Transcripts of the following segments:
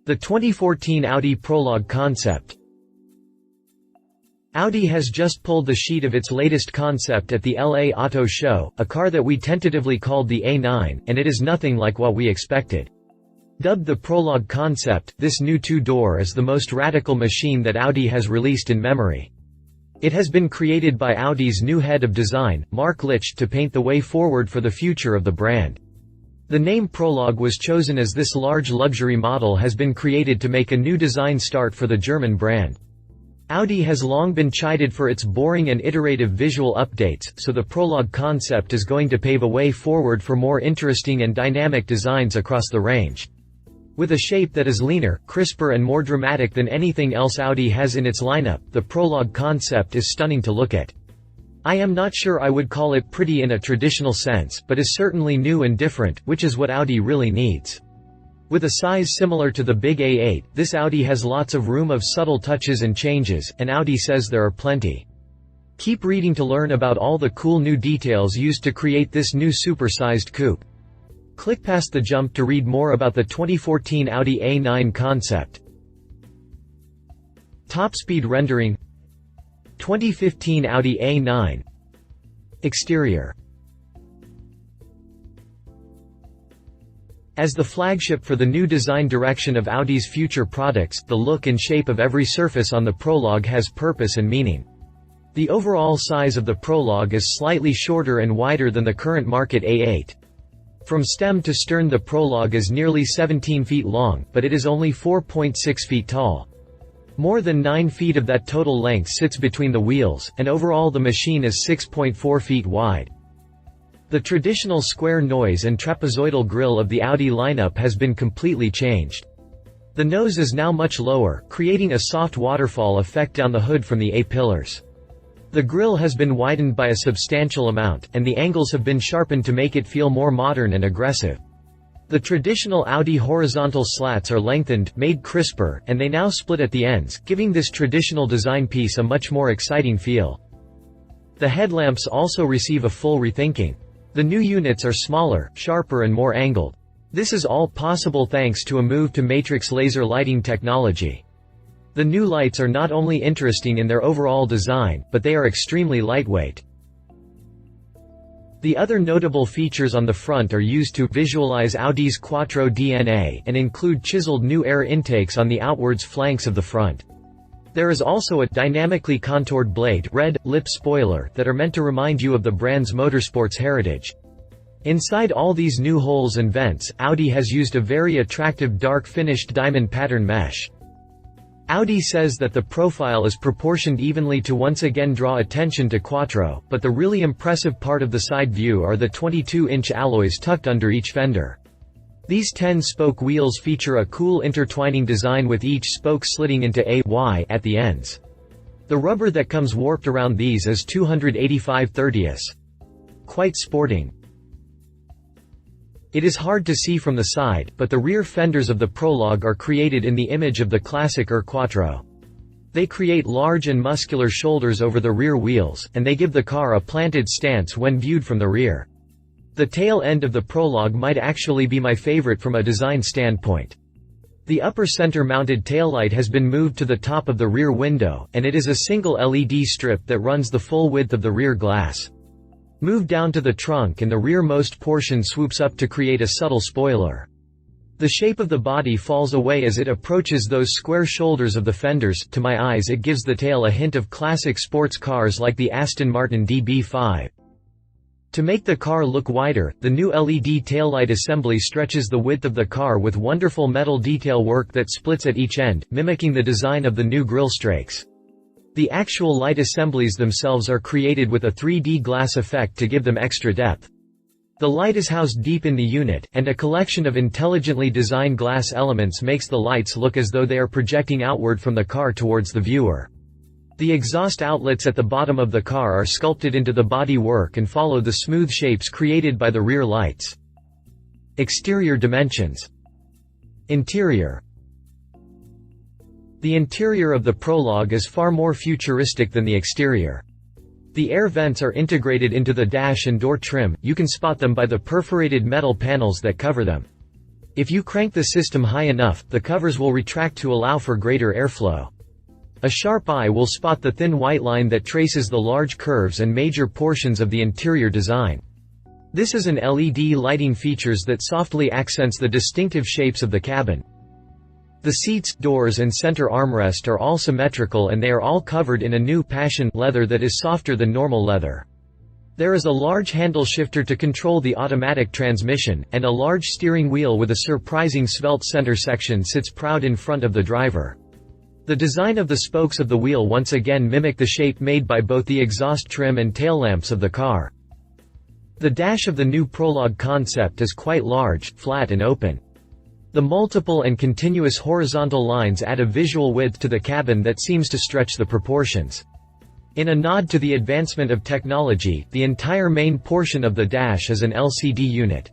The 2014 Audi Prologue Concept. Audi has just pulled the sheet of its latest concept at the LA Auto Show, a car that we tentatively called the A9, and it is nothing like what we expected. Dubbed the Prologue Concept, this new two-door is the most radical machine that Audi has released in memory. It has been created by Audi's new head of design, Marc Lichte, to paint the way forward for the future of the brand. The name Prologue was chosen as this large luxury model has been created to make a new design start for the German brand. Audi has long been chided for its boring and iterative visual updates, so the Prologue concept is going to pave a way forward for more interesting and dynamic designs across the range. With a shape that is leaner, crisper and more dramatic than anything else Audi has in its lineup, the Prologue concept is stunning to look at. I am not sure I would call it pretty in a traditional sense, but is certainly new and different, which is what Audi really needs. With a size similar to the big A8, this Audi has lots of room of subtle touches and changes, and Audi says there are plenty. Keep reading to learn about all the cool new details used to create this new super-sized coupe. Click past the jump to read more about the 2014 Audi A9 concept. Top speed rendering. 2015 Audi A9. Exterior. As the flagship for the new design direction of Audi's future products, the look and shape of every surface on the Prologue has purpose and meaning. The overall size of the Prologue is slightly shorter and wider than the current market A8. From stem to stern the Prologue is nearly 17 feet long, but it is only 4.6 feet tall. More than 9 feet of that total length sits between the wheels, and overall the machine is 6.4 feet wide. The traditional square nose and trapezoidal grille of the Audi lineup has been completely changed. The nose is now much lower, creating a soft waterfall effect down the hood from the A-pillars. The grille has been widened by a substantial amount, and the angles have been sharpened to make it feel more modern and aggressive. The traditional Audi horizontal slats are lengthened, made crisper, and they now split at the ends, giving this traditional design piece a much more exciting feel. The headlamps also receive a full rethinking. The new units are smaller, sharper and more angled. This is all possible thanks to a move to matrix laser lighting technology. The new lights are not only interesting in their overall design, but they are extremely lightweight. The other notable features on the front are used to visualize Audi's Quattro DNA and include chiseled new air intakes on the outwards flanks of the front. There is also a dynamically contoured blade, red, lip spoiler that are meant to remind you of the brand's motorsports heritage. Inside all these new holes and vents, Audi has used a very attractive dark finished diamond pattern mesh. Audi says that the profile is proportioned evenly to once again draw attention to Quattro, but the really impressive part of the side view are the 22-inch alloys tucked under each fender. These 10-spoke wheels feature a cool intertwining design with each spoke slitting into a Y at the ends. The rubber that comes warped around these is 285/30. Quite sporting. It is hard to see from the side, but the rear fenders of the Prologue are created in the image of the classic Quattro. They create large and muscular shoulders over the rear wheels, and they give the car a planted stance when viewed from the rear. The tail end of the Prologue might actually be my favorite from a design standpoint. The upper center-mounted taillight has been moved to the top of the rear window, and it is a single LED strip that runs the full width of the rear glass. Move down to the trunk and the rearmost portion swoops up to create a subtle spoiler. The shape of the body falls away as it approaches those square shoulders of the fenders. To my eyes it gives the tail a hint of classic sports cars like the Aston Martin DB5. To make the car look wider, the new LED taillight assembly stretches the width of the car with wonderful metal detail work that splits at each end, mimicking the design of the new grille strakes. The actual light assemblies themselves are created with a 3D glass effect to give them extra depth. The light is housed deep in the unit, and a collection of intelligently designed glass elements makes the lights look as though they are projecting outward from the car towards the viewer. The exhaust outlets at the bottom of the car are sculpted into the body work and follow the smooth shapes created by the rear lights. Exterior dimensions. Interior. The interior of the Prologue is far more futuristic than the exterior. The air vents are integrated into the dash and door trim, you can spot them by the perforated metal panels that cover them. If you crank the system high enough, the covers will retract to allow for greater airflow. A sharp eye will spot the thin white line that traces the large curves and major portions of the interior design. This is an LED lighting features that softly accents the distinctive shapes of the cabin. The seats, doors and center armrest are all symmetrical and they are all covered in a new Passion leather that is softer than normal leather. There is a large handle shifter to control the automatic transmission, and a large steering wheel with a surprising svelte center section sits proud in front of the driver. The design of the spokes of the wheel once again mimic the shape made by both the exhaust trim and tail lamps of the car. The dash of the new Prologue Concept is quite large, flat and open. The multiple and continuous horizontal lines add a visual width to the cabin that seems to stretch the proportions. In a nod to the advancement of technology, the entire main portion of the dash is an LCD unit.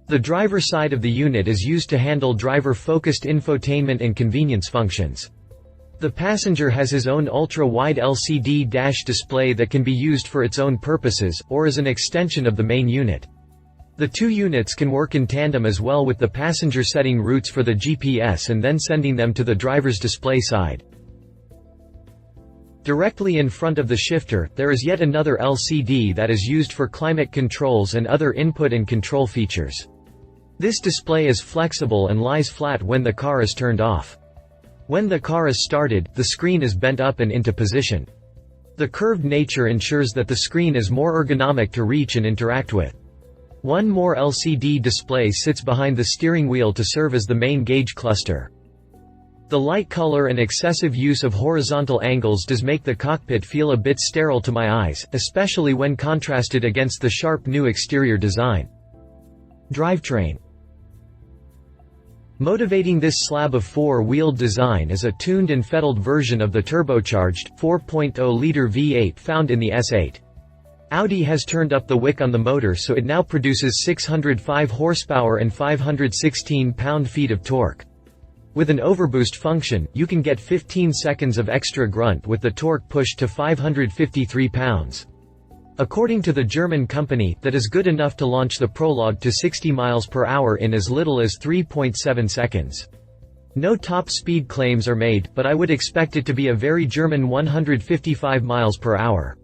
The driver side of the unit is used to handle driver-focused infotainment and convenience functions. The passenger has his own ultra-wide LCD dash display that can be used for its own purposes, or as an extension of the main unit. The two units can work in tandem as well, with the passenger setting routes for the GPS and then sending them to the driver's display side. Directly in front of the shifter, there is yet another LCD that is used for climate controls and other input and control features. This display is flexible and lies flat when the car is turned off. When the car is started, the screen is bent up and into position. The curved nature ensures that the screen is more ergonomic to reach and interact with. One more LCD display sits behind the steering wheel to serve as the main gauge cluster. The light color and excessive use of horizontal angles does make the cockpit feel a bit sterile to my eyes, especially when contrasted against the sharp new exterior design. Drivetrain. Motivating this slab of four-wheeled design is a tuned and fettled version of the turbocharged 4.0-liter V8 found in the S8. Audi has turned up the wick on the motor, so it now produces 605 horsepower and 516 pound-feet of torque. With an overboost function, you can get 15 seconds of extra grunt with the torque pushed to 553 pounds. According to the German company, that is good enough to launch the Prologue to 60 miles per hour in as little as 3.7 seconds. No top speed claims are made, but I would expect it to be a very German 155 miles per hour.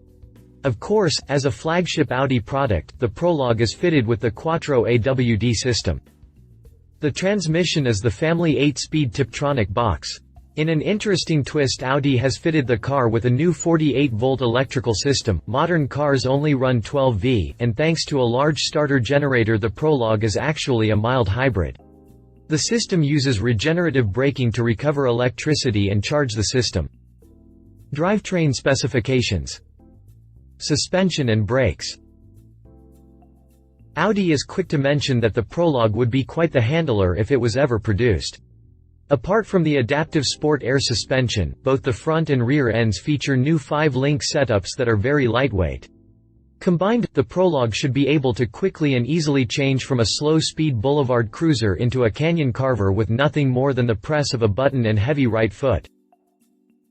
Of course, as a flagship Audi product, the Prologue is fitted with the Quattro AWD system. The transmission is the family 8-speed Tiptronic box. In an interesting twist, Audi has fitted the car with a new 48-volt electrical system. Modern cars only run 12V, and thanks to a large starter generator, the Prologue is actually a mild hybrid. The system uses regenerative braking to recover electricity and charge the system. Drivetrain specifications. Suspension and brakes. Audi is quick to mention that the Prologue would be quite the handler if it was ever produced. Apart from the adaptive sport air suspension, both the front and rear ends feature new 5-link setups that are very lightweight. Combined, the Prologue should be able to quickly and easily change from a slow-speed boulevard cruiser into a canyon carver with nothing more than the press of a button and heavy right foot.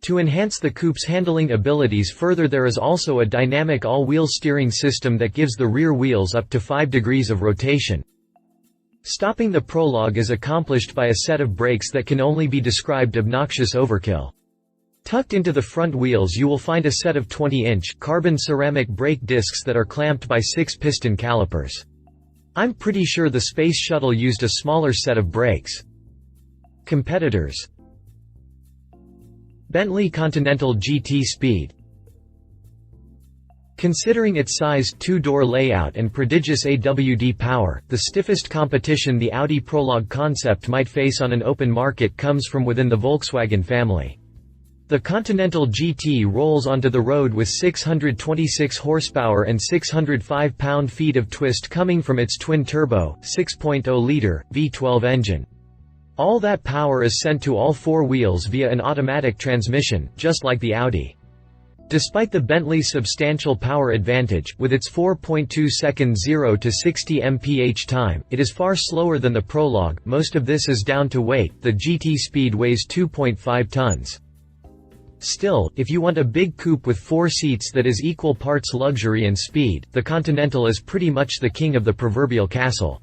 To enhance the coupe's handling abilities further, there is also a dynamic all-wheel steering system that gives the rear wheels up to 5 degrees of rotation. Stopping the Prologue is accomplished by a set of brakes that can only be described obnoxious overkill. Tucked into the front wheels you will find a set of 20-inch carbon ceramic brake discs that are clamped by 6 piston calipers. I'm pretty sure the Space Shuttle used a smaller set of brakes. Competitors. Bentley Continental GT Speed. Considering its size, 2-door layout and prodigious AWD power, the stiffest competition the Audi Prologue Concept might face on an open market comes from within the Volkswagen family. The Continental GT rolls onto the road with 626 horsepower and 605 pound-feet of twist coming from its twin-turbo, 6.0-liter, V12 engine. All that power is sent to all 4 wheels via an automatic transmission, just like the Audi. Despite the Bentley's substantial power advantage, with its 4.2-second 0 to 60 mph time, it is far slower than the Prologue. Most of this is down to weight. The GT Speed weighs 2.5 tons. Still, if you want a big coupe with 4 seats that is equal parts luxury and speed, the Continental is pretty much the king of the proverbial castle.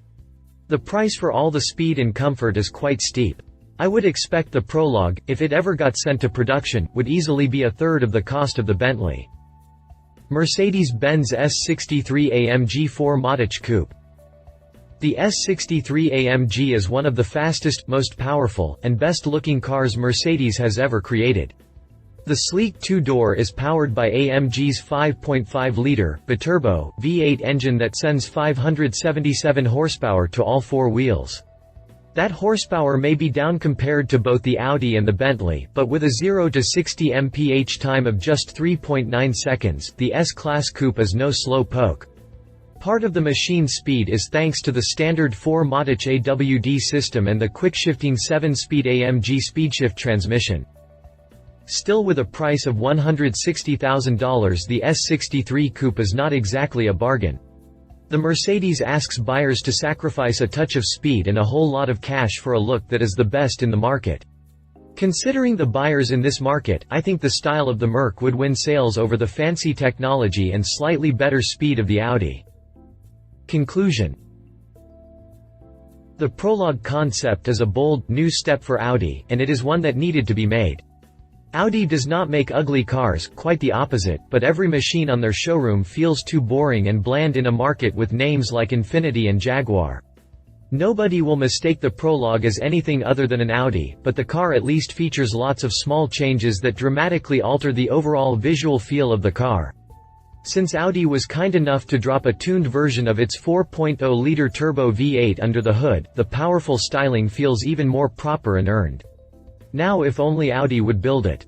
The price for all the speed and comfort is quite steep. I would expect the Prologue, if it ever got sent to production, would easily be a third of the cost of the Bentley. Mercedes-Benz S63 AMG 4MATIC Coupe. The S63 AMG is one of the fastest, most powerful, and best-looking cars Mercedes has ever created. The sleek two-door is powered by AMG's 5.5-liter, biturbo, V8 engine that sends 577 horsepower to all four wheels. That horsepower may be down compared to both the Audi and the Bentley, but with a 0 to 60 mph time of just 3.9 seconds, the S-Class Coupe is no slow poke. Part of the machine's speed is thanks to the standard 4MATIC AWD system and the quick-shifting 7-speed AMG SpeedShift transmission. Still, with a price of $160,000, the S63 Coupe is not exactly a bargain. The Mercedes asks buyers to sacrifice a touch of speed and a whole lot of cash for a look that is the best in the market. Considering the buyers in this market, I think the style of the Merc would win sales over the fancy technology and slightly better speed of the Audi. Conclusion. The Prologue concept is a bold, new step for Audi, and it is one that needed to be made. Audi does not make ugly cars, quite the opposite, but every machine on their showroom feels too boring and bland in a market with names like Infiniti and Jaguar. Nobody will mistake the Prologue as anything other than an Audi, but the car at least features lots of small changes that dramatically alter the overall visual feel of the car. Since Audi was kind enough to drop a tuned version of its 4.0-liter turbo V8 under the hood, the powerful styling feels even more proper and earned. Now if only Audi would build it.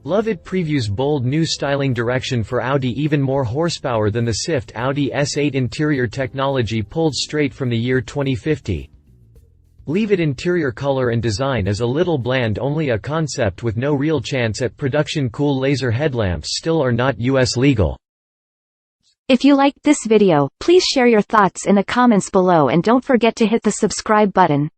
Love it. Previews bold new styling direction for Audi, even more horsepower than the Swift Audi S8 interior technology pulled straight from the year 2050. Leave it. Interior color and design is a little bland, only a concept with no real chance at production. Cool laser headlamps still are not US legal. If you liked this video, please share your thoughts in the comments below and don't forget to hit the subscribe button.